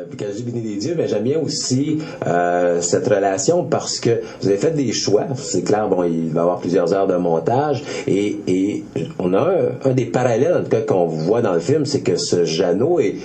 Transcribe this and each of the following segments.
puis quand je dis béni des dieux, mais j'aime bien aussi cette relation parce que vous avez fait des choix. C'est clair, bon, il va y avoir plusieurs heures de montage et on a un des parallèles, en tout cas, qu'on voit dans le film, c'est que ce Jeannot est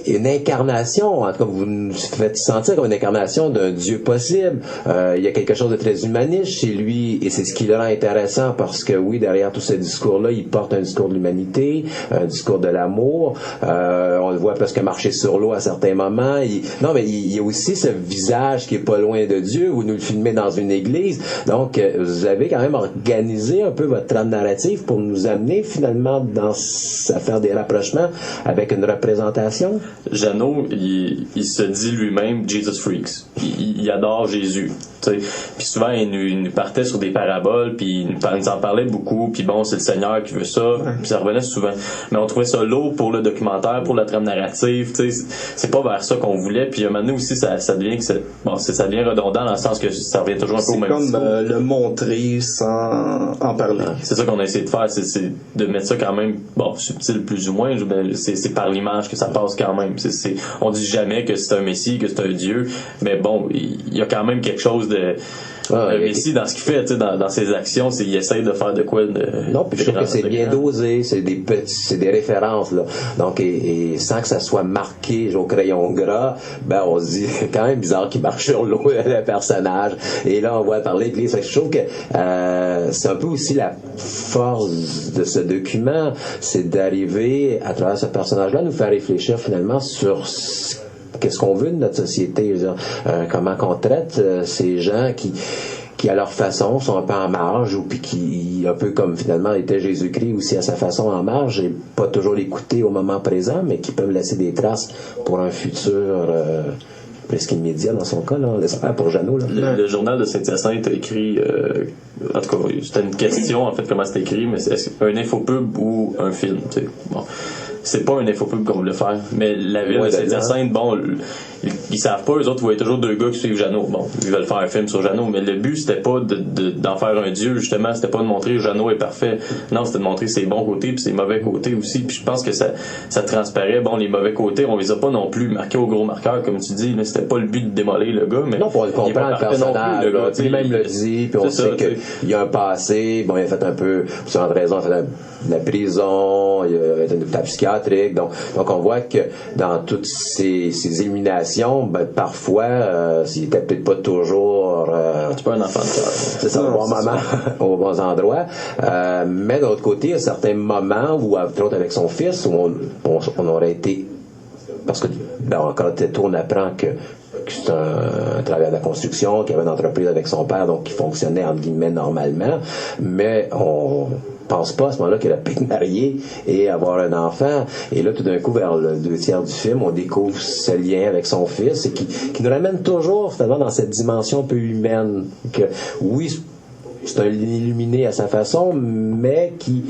une incarnation, en tout cas vous nous faites sentir comme une incarnation d'un Dieu possible. Il y a quelque chose de très humaniste chez lui et c'est ce qui le rend intéressant parce que oui, derrière tout ce discours-là, il porte un discours de l'humanité, un discours de l'amour. On le voit presque marcher sur l'eau à certains moments. Non, mais il y a aussi ce visage qui est pas loin de Dieu. Vous nous le filmez dans une église. Donc, vous avez quand même organisé un peu votre trame narrative pour nous amener finalement à faire des rapprochements avec une représentation. Jeannot, il se dit lui-même Jesus Freaks. Il adore Jésus. T'sais. Puis souvent, il nous partait sur des paraboles, puis il nous en parlait beaucoup, puis bon, c'est le Seigneur qui veut ça, puis ça revenait souvent. Mais on trouvait ça lourd pour le documentaire, pour la trame narrative, c'est pas vers ça qu'on voulait, puis à un moment donné aussi, ça devient ça devient redondant dans le sens que ça revient toujours un peu au même discours. C'est comme le montrer sans en parler. C'est ça qu'on a essayé de faire, c'est de mettre ça quand même, subtil plus ou moins, c'est par l'image que ça passe quand même. On dit jamais que c'est un Messie, que c'est un Dieu, mais bon, il y a quand même quelque chose de Messi dans ce qu'il fait, dans ses actions, il essaie de faire de quoi non, puis je trouve que c'est bien dosé, c'est des références là. Donc et sans que ça soit marqué au crayon gras, on se dit quand même bizarre qu'il marche sur l'eau le personnage. Et là on voit parler de lui. Je trouve que c'est un peu aussi la force de ce document, c'est d'arriver à travers ce personnage-là à nous faire réfléchir finalement sur qu'est-ce qu'on veut de notre société, comment qu'on traite ces gens qui à leur façon sont un peu en marge ou puis qui un peu comme finalement était Jésus-Christ aussi à sa façon en marge et pas toujours l'écouter au moment présent mais qui peuvent laisser des traces pour un futur presque immédiat dans son cas là, on l'espère pour Jeannot là. Le journal de Saint-Hyacinthe a écrit en tout cas c'était une question en fait comment c'était écrit mais est-ce un infopub ou un film bon c'est pas un infopub qu'on voulait faire mais la ville de Saint-Hyacinthe ils savent pas, eux autres voyaient toujours deux gars qui suivent Jeannot. Bon, ils veulent faire un film sur Jeannot, mais le but c'était pas d'en faire un dieu, justement, c'était pas de montrer Jeannot est parfait. Non, c'était de montrer ses bons côtés puis ses mauvais côtés aussi. Puis je pense que ça transparaît. Bon, les mauvais côtés, on les a pas non plus marqués au gros marqueur, comme tu dis, là, c'était pas le but de démolir le gars, mais. Non, pour le comprendre, le personnage, le gars, lui-même le dit, puis on sait qu'il y a un passé, bon, il a fait un peu, pour cette raison, il a fait de la prison, il a été un hôpital psychiatrique, donc on voit que dans toutes ces éliminations, parfois, s'il était peut-être pas toujours c'est pas un enfant de cœur. C'est ça, au bon moment, aux bons endroits. Mais d'un autre côté, il y a certains moments où, entre autres avec son fils, où on aurait été parce que quand tu tournes, on apprend que c'est un travailleur de la construction, qui avait une entreprise avec son père, donc qui fonctionnait entre guillemets normalement, mais on pense pas à ce moment-là qu'elle a pu être mariée et avoir un enfant. Et là, tout d'un coup, vers le 2/3 du film, on découvre ce lien avec son fils et qui nous ramène toujours finalement dans cette dimension un peu humaine. Que oui, c'est un illuminé à sa façon, mais qui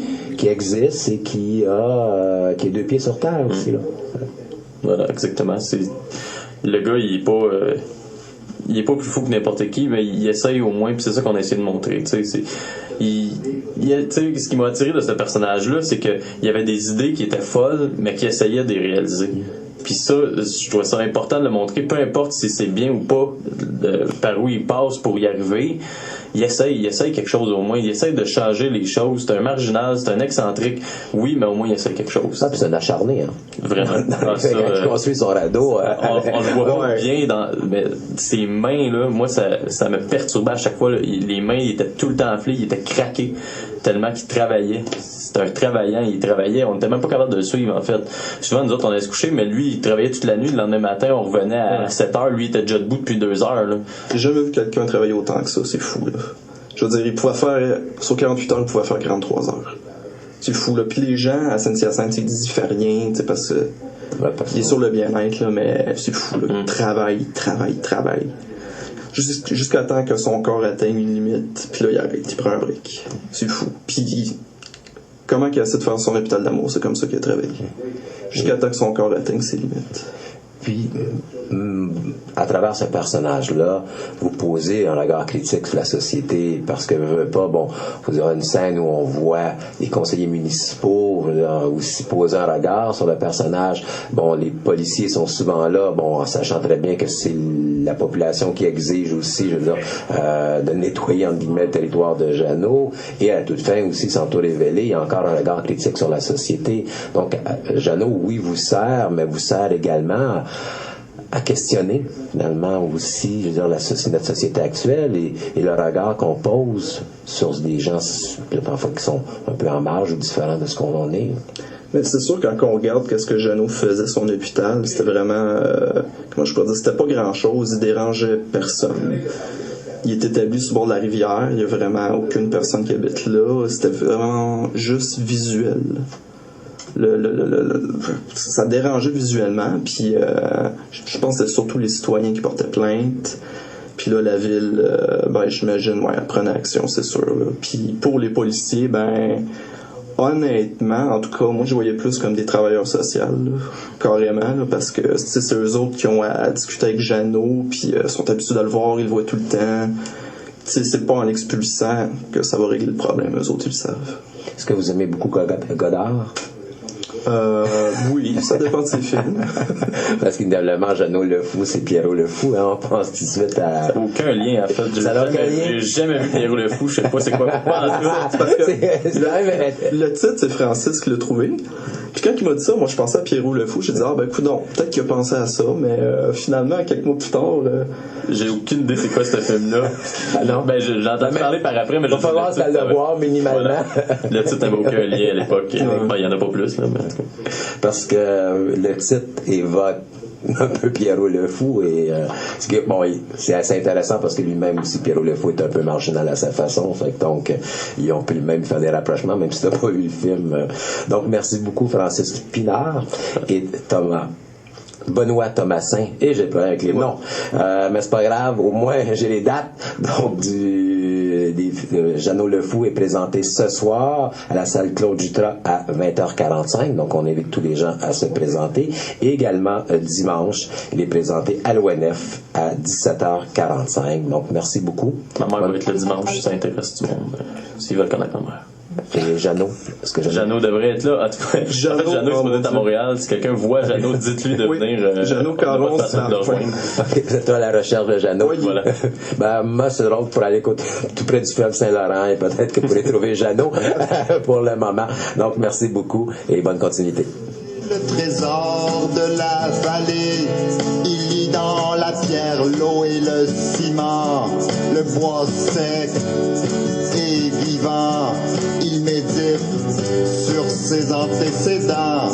existe et qui est deux pieds sur terre aussi. Là. Voilà, exactement. Le gars, il est pas plus fou que n'importe qui, mais il essaye au moins, puis c'est ça qu'on a essayé de montrer. Ce qui m'a attiré de ce personnage-là, c'est qu'il y avait des idées qui étaient folles, mais qui essayaient de les réaliser. Puis ça, je trouvais ça important de le montrer, peu importe si c'est bien ou pas, par où il passe pour y arriver. Il essaye quelque chose au moins. Il essaye de changer les choses. C'est un marginal, c'est un excentrique. Oui, mais au moins il essaye quelque chose. Puis c'est un acharné, hein. Vraiment. Quand il construit son radeau. On le voit pas bien mais ses mains, là, moi, ça me perturbait à chaque fois, là. Les mains, il était tout le temps enflé, il était craqué, tellement qu'il travaillait. C'était un travaillant, il travaillait, on était même pas capable de le suivre, en fait. Souvent, nous autres, on allait se coucher, mais lui, il travaillait toute la nuit, le lendemain matin, on revenait à 7h, lui, il était déjà debout depuis 2 heures, là. J'ai jamais vu quelqu'un travailler autant que ça, c'est fou, là. Je veux dire, il pouvait faire, sur 48 heures, il pouvait faire 43 heures. C'est fou, là. Puis les gens, à Saint-Hyacinthe, ils disent, il fait rien, tu sais, parce que, il est sur le bien-être, là, mais c'est fou, là. Il travaille. Jusqu'à temps que son corps atteigne une limite, puis là, il arrête, il prend un break. C'est fou. Puis, comment qu'il essaie de faire son hôpital d'amour, c'est comme ça qu'il a travaillé. Jusqu'à temps que son corps atteigne ses limites. puis, à travers ce personnage-là, vous posez un regard critique sur la société, parce que, vous aurez une scène où on voit les conseillers municipaux aussi poser un regard sur le personnage. Bon, les policiers sont souvent là, en sachant très bien que c'est la population qui exige aussi, de nettoyer, entre guillemets, le territoire de Jeannot, et à toute fin aussi, sans tout révéler, il y a encore un regard critique sur la société. Donc, Jeannot, oui, vous sert, mais vous sert également à questionner, finalement, aussi, notre société actuelle et le regard qu'on pose sur des gens, parfois, qui sont un peu en marge ou différents de ce qu'on en est. Mais c'est sûr, quand on regarde qu'est-ce que Jeannot faisait à son hôpital, c'était vraiment, comment je pourrais dire, c'était pas grand-chose, il dérangeait personne. Il est établi sur le bord de la rivière, il y a vraiment aucune personne qui habite là, c'était vraiment juste visuel. Ça dérangeait visuellement, puis je pense que c'était surtout les citoyens qui portaient plainte. Puis là, la ville, j'imagine, elle prenait action, c'est sûr. Là. Puis pour les policiers, honnêtement, en tout cas, moi je voyais plus comme des travailleurs sociaux, là, carrément, là, parce que c'est eux autres qui ont à discuter avec Jeannot, puis sont habitués de le voir, ils le voient tout le temps. C'est pas en l'expulsant que ça va régler le problème, eux autres ils le savent. Est-ce que vous aimez beaucoup Godard? Oui, ça dépend de ses films. Parce qu'évidemment, Jeannot le Fou, c'est Pierrot le Fou, hein, on pense tout de suite à... Ça n'a aucun lien, en fait. J'ai jamais vu Pierrot le Fou, je sais pas c'est quoi. Parce que le titre, c'est Francis qui l'a trouvé. Puis quand il m'a dit ça, moi je pensais à Pierrot le Fou, j'ai dit coudonc, peut-être qu'il a pensé à ça, mais finalement, quelques mois plus tard... J'ai aucune idée c'est quoi ce film-là. Non. J'entends parler par après, mais il va falloir le voir minimalement. Voilà. Le titre n'avait aucun lien à l'époque. Il y en a pas plus, là. Mais... Parce que le titre évoque un peu Pierrot le Fou et c'est assez intéressant parce que lui-même aussi, Pierrot le Fou, est un peu marginal à sa façon, donc ils ont pu même faire des rapprochements même si t'as pas vu le film. Donc merci beaucoup Francis Pinard et Thomas Benoît Thomasin, et j'ai pas avec les noms, mais c'est pas grave, au moins j'ai les dates. Donc Jeannot le Fou est présenté ce soir à la salle Claude Jutras à 20h45, donc on invite tous les gens à se présenter, et également dimanche il est présenté à l'ONF à 17h45, donc merci beaucoup. Ma mère va être le dimanche si ça intéresse tout le monde, s'ils veulent connaître ma mère. Et Jeannot, est-ce que Jeannot devrait être là? En tout cas, Jeannot est supposé à Montréal. Si quelqu'un voit Jeannot, dites-lui de venir. Jeannot Caron, c'est c'est toi à la recherche de Jeannot. Oui. Voilà. Moi, c'est drôle pour aller tout près du fleuve Saint-Laurent et peut-être que vous pourrez trouver Jeannot pour le moment. Donc, merci beaucoup et bonne continuité. Le trésor de la vallée, il lit dans la pierre, l'eau et le ciment, le bois sec et vivant. Il médite sur ses antécédents.